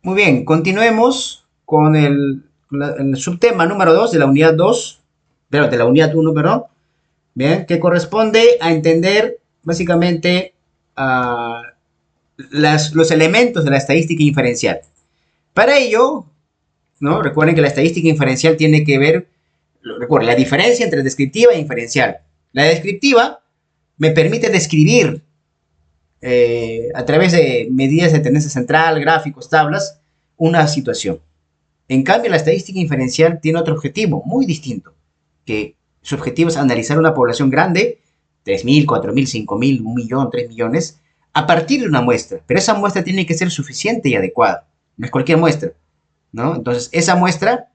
Muy bien, continuemos con el subtema número 2 de la unidad 2, pero de la unidad uno, perdón, bien, que corresponde a entender básicamente ah, los elementos de la estadística inferencial. Para ello, ¿no? Recuerden que la estadística inferencial tiene que ver, recuerden, la diferencia entre descriptiva e inferencial. La descriptiva me permite describir a través de medidas de tendencia central, gráficos, tablas, una situación. En cambio, la estadística inferencial tiene otro objetivo muy distinto, que su objetivo es analizar una población grande, 3.000, 4.000, 5.000, 1.000.000, 3.000.000, a partir de una muestra. Pero esa muestra tiene que ser suficiente y adecuada. No es cualquier muestra, ¿no? Entonces, esa muestra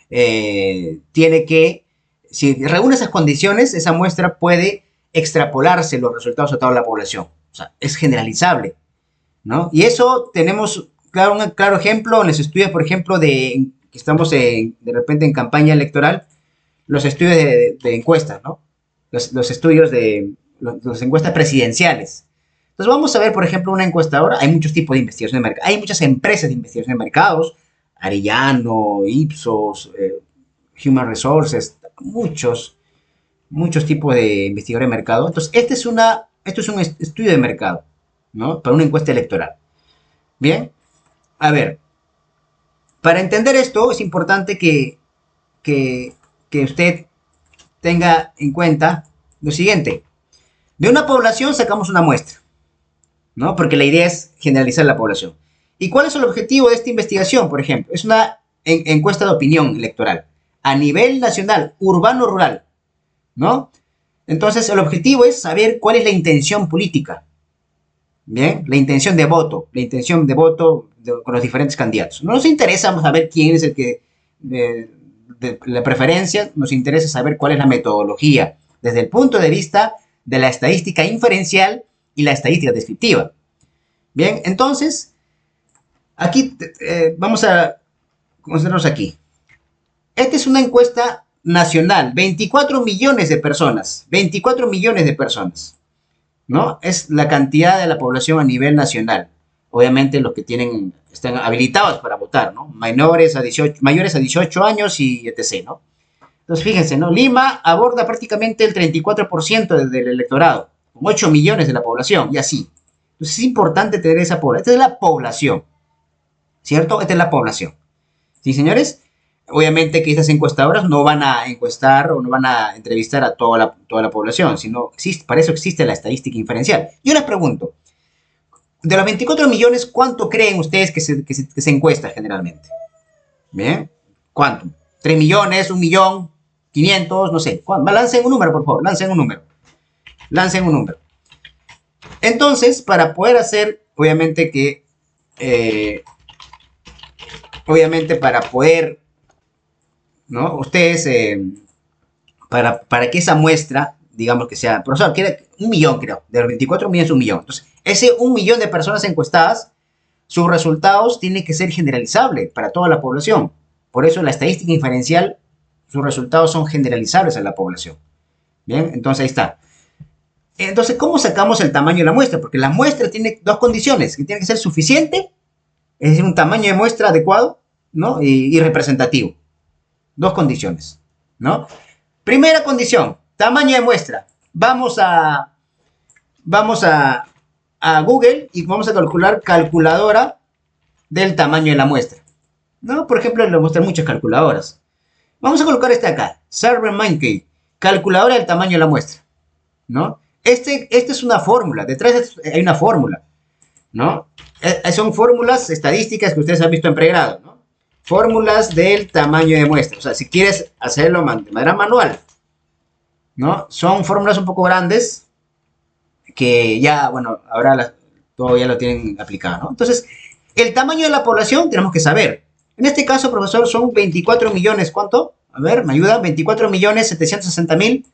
tiene que, si reúne esas condiciones, esa muestra puede extrapolarse los resultados a toda la población. O sea, es generalizable, ¿no? Y eso tenemos un claro ejemplo en los estudios, por ejemplo, que estamos de repente en campaña electoral, los estudios de encuestas, ¿no? Los estudios las encuestas presidenciales. Entonces vamos a ver, por ejemplo, una encuestadora. Hay muchos tipos de investigación de mercado. Hay muchas empresas de investigación de mercados. Arellano, Ipsos, Human Resources, muchos tipos de investigadores de mercado. Entonces, esto es un estudio de mercado, ¿no? Para una encuesta electoral. Bien, a ver, para entender esto es importante que, que usted tenga en cuenta lo siguiente. De una población sacamos una muestra, ¿no? Porque la idea es generalizar la población. ¿Y cuál es el objetivo de esta investigación, por ejemplo? Es una encuesta de opinión electoral a nivel nacional, urbano-rural, ¿no? Entonces, el objetivo es saber cuál es la intención política, ¿bien? La intención de voto con los diferentes candidatos. No nos interesa saber quién es el que, de la preferencia, nos interesa saber cuál es la metodología, desde el punto de vista de la estadística inferencial y la estadística descriptiva. Bien, entonces, aquí vamos a concentrarnos aquí. Esta es una encuesta nacional, 24 millones de personas, 24 millones de personas, ¿no? Es la cantidad de la población a nivel nacional. Obviamente los que están habilitados para votar, ¿no? Mayores a 18 años y etc., ¿no? Entonces, fíjense, ¿no? Lima aborda prácticamente el 34% del electorado, con 8 millones de la población, y así. Entonces, es importante tener esa población. Esta es la población, ¿cierto? Esta es la población. ¿Sí, señores? Obviamente que estas encuestadoras no van a encuestar o no van a entrevistar a toda la población, sino para eso existe la estadística inferencial. Yo les pregunto, de los 24 millones, ¿cuánto creen ustedes que se encuesta generalmente? ¿Bien? ¿Cuánto? ¿3 millones? ¿1 millón? ¿500? No sé. Lancen un número, por favor. Lancen un número. Lancen un número. Entonces, para poder hacer, eh, obviamente para poder, ¿no? Ustedes, para que esa muestra, digamos que sea, profesor, quiere 1 millón, creo, de los 24 millones, 1 millón. Entonces, ese 1 millón de personas encuestadas, sus resultados tienen que ser generalizables para toda la población. Por eso la estadística inferencial, sus resultados son generalizables a la población. Bien, entonces ahí está. Entonces, ¿cómo sacamos el tamaño de la muestra? Porque la muestra tiene dos condiciones, que tiene que ser suficiente, es decir, un tamaño de muestra adecuado, ¿no? Y representativo. Dos condiciones, ¿no? Primera condición, tamaño de muestra. Vamos a Google y vamos a calcular calculadora del tamaño de la muestra, ¿no? Por ejemplo, le muestran muchas calculadoras. Vamos a colocar esta acá, SurveyMonkey, calculadora del tamaño de la muestra, ¿no? Esta es una fórmula, detrás hay una fórmula, ¿no? Son fórmulas estadísticas que ustedes han visto en pregrado, ¿no? Fórmulas del tamaño de muestra. O sea, si quieres hacerlo de manera manual, ¿no? Son fórmulas un poco grandes que ya, bueno, todo ya lo tienen aplicado, ¿no? Entonces, el tamaño de la población tenemos que saber. En este caso, profesor, son 24 millones, ¿cuánto? A ver, ¿me ayuda? 24 millones 760 mil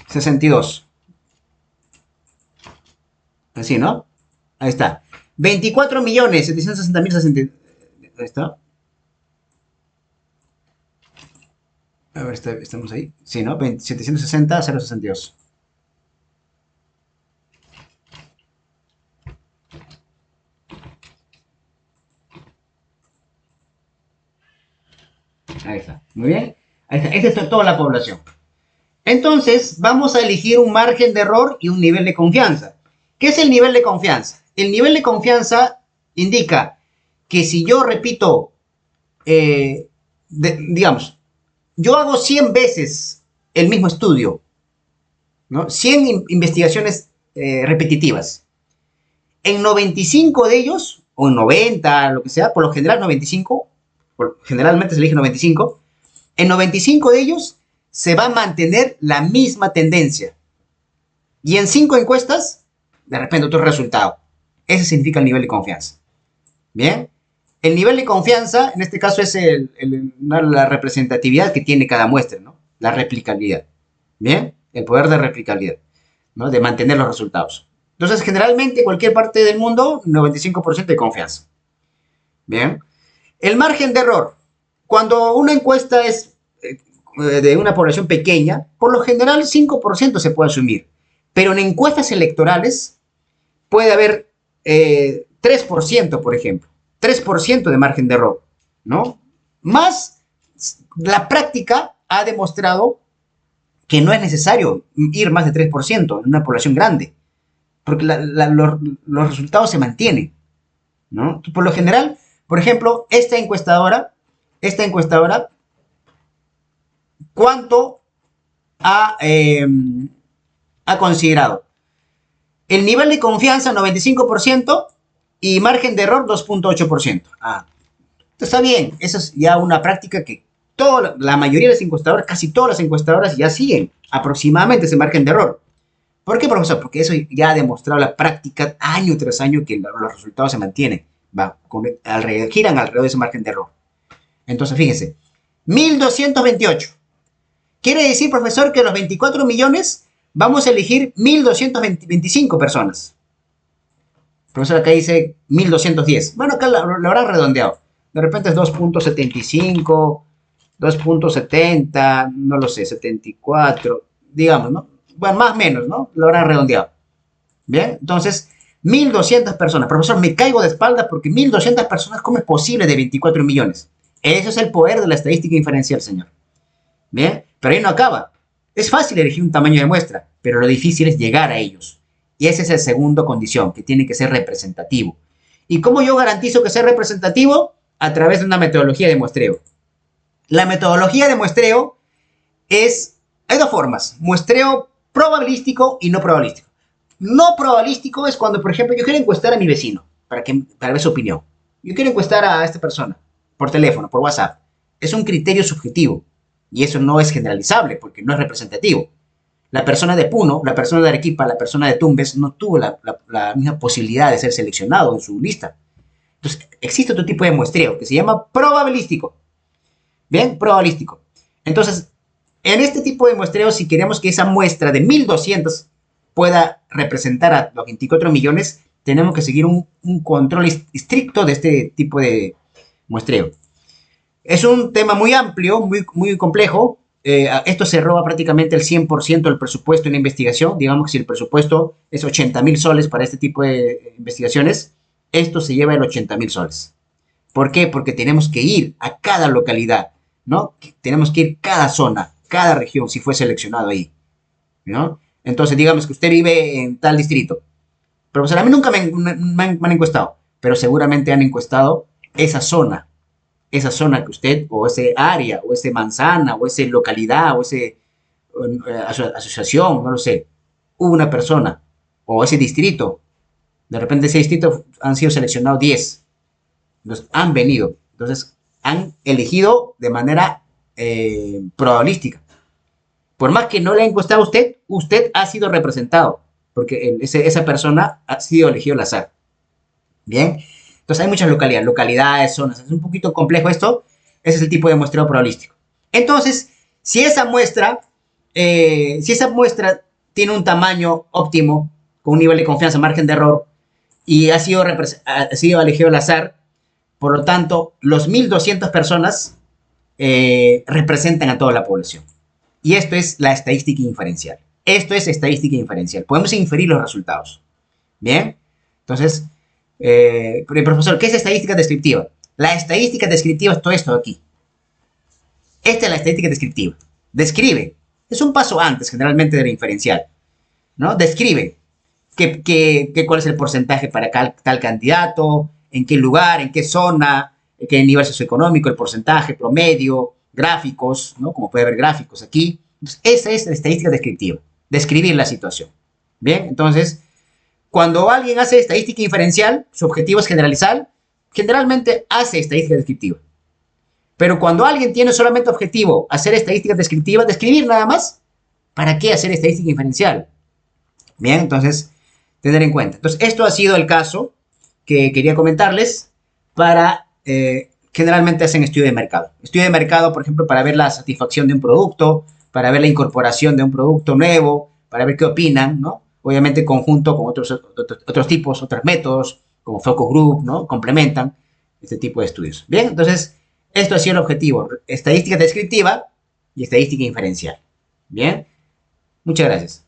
62. Así, ¿no? Ahí está. 24 millones 760 mil 62. Ahí está. A ver, estamos ahí. Sí, ¿no? 760, 062. Ahí está. Muy bien. Ahí está. Esta es toda la población. Entonces, vamos a elegir un margen de error y un nivel de confianza. ¿Qué es el nivel de confianza? El nivel de confianza indica que si yo repito, digamos, yo hago 100 veces el mismo estudio, ¿no? 100 investigaciones repetitivas. En 95 de ellos, o en 90, lo que sea, por lo general 95, generalmente se elige 95, en 95 de ellos se va a mantener la misma tendencia. Y en 5 encuestas, de repente otro resultado. Ese significa el nivel de confianza. Bien. El nivel de confianza, en este caso, es la representatividad que tiene cada muestra, ¿no? La replicabilidad. Bien. El poder de replicabilidad, ¿no? De mantener los resultados. Entonces, generalmente, cualquier parte del mundo, 95% de confianza. Bien. El margen de error. Cuando una encuesta es de una población pequeña, por lo general 5% se puede asumir. Pero en encuestas electorales puede haber 3%, por ejemplo. 3% de margen de error, ¿no? Más la práctica ha demostrado que no es necesario ir más de 3% en una población grande, porque los resultados se mantienen, ¿no? Por lo general, por ejemplo, esta encuestadora, ¿cuánto ha considerado? El nivel de confianza 95% y margen de error 2.8%. Está bien, esa es ya una práctica que la mayoría de las encuestadoras, casi todas las encuestadoras ya siguen aproximadamente ese margen de error. ¿Por qué, profesor? Porque eso ya ha demostrado la práctica año tras año que los resultados se mantienen, giran alrededor de ese margen de error. Entonces, fíjense, 1228. Quiere decir, profesor, que los 24 millones vamos a elegir 1225 personas. Profesor, acá dice 1210. Bueno, acá lo habrán redondeado. De repente es 2.75, 2.70, no lo sé, 74, digamos, ¿no? Bueno, más o menos, ¿no? Lo habrán redondeado. Bien, entonces, 1.200 personas. Profesor, me caigo de espaldas porque 1.200 personas, ¿cómo es posible de 24 millones? Eso es el poder de la estadística inferencial, señor. Bien, pero ahí no acaba. Es fácil elegir un tamaño de muestra, pero lo difícil es llegar a ellos. Y esa es la segunda condición, que tiene que ser representativo. ¿Y cómo yo garantizo que sea representativo? A través de una metodología de muestreo. La metodología de muestreo hay dos formas, muestreo probabilístico y no probabilístico. No probabilístico es cuando, por ejemplo, yo quiero encuestar a mi vecino para ver su opinión. Yo quiero encuestar a esta persona por teléfono, por WhatsApp. Es un criterio subjetivo y eso no es generalizable porque no es representativo. La persona de Puno, la persona de Arequipa, la persona de Tumbes no tuvo la misma posibilidad de ser seleccionado en su lista. Entonces, existe otro tipo de muestreo que se llama probabilístico. Bien, probabilístico. Entonces, en este tipo de muestreo, si queremos que esa muestra de 1.200 pueda representar a los 24 millones, tenemos que seguir un control estricto de este tipo de muestreo. Es un tema muy amplio, muy complejo. Esto se roba prácticamente el 100% del presupuesto en investigación. Digamos que si el presupuesto es 80.000 soles para este tipo de investigaciones, esto se lleva el 80.000 soles. ¿Por qué? Porque tenemos que ir a cada localidad, ¿no? Tenemos que ir a cada zona, cada región, si fue seleccionado ahí, ¿no? Entonces, digamos que usted vive en tal distrito. Profesor, a mí nunca me han encuestado, pero seguramente han encuestado esa zona que usted, o ese área, o ese manzana, o esa localidad, o ese asociación, no lo sé, hubo una persona, o ese distrito, de repente ese distrito han sido seleccionados 10, entonces han venido, entonces han elegido de manera probabilística. Por más que no le haya encuestado a usted, usted ha sido representado, porque esa persona ha sido elegido al azar. Bien, entonces hay muchas localidades, zonas, es un poquito complejo esto, ese es el tipo de muestreo probabilístico. Entonces, si esa muestra tiene un tamaño óptimo, con un nivel de confianza, margen de error, y ha sido elegido al azar, por lo tanto, los 1.200 personas representan a toda la población. Y esto es la estadística inferencial. Esto es estadística inferencial. Podemos inferir los resultados. Bien, entonces, profesor, ¿qué es estadística descriptiva? La estadística descriptiva es todo esto de aquí. esta es la estadística descriptiva. Describe. Es un paso antes, generalmente, de la inferencial, ¿no? Describe cuál es el porcentaje para tal candidato, en qué lugar, en qué zona, en qué nivel socioeconómico, el porcentaje, promedio, gráficos, ¿no? Como puede ver gráficos aquí. Entonces, esa es la estadística descriptiva. Describir la situación. Bien, entonces, cuando alguien hace estadística inferencial, su objetivo es generalizar, generalmente hace estadística descriptiva. Pero cuando alguien tiene solamente objetivo hacer estadística descriptiva, describir nada más, ¿para qué hacer estadística inferencial? Bien, entonces, tener en cuenta. Entonces, esto ha sido el caso que quería comentarles para, generalmente hacen estudio de mercado. Estudio de mercado, por ejemplo, para ver la satisfacción de un producto, para ver la incorporación de un producto nuevo, para ver qué opinan, ¿no? Obviamente, conjunto con otros tipos, otros métodos, como focus group, ¿no? Complementan este tipo de estudios. Bien, entonces, esto ha sido el objetivo. Estadística descriptiva y estadística inferencial. Bien, muchas gracias.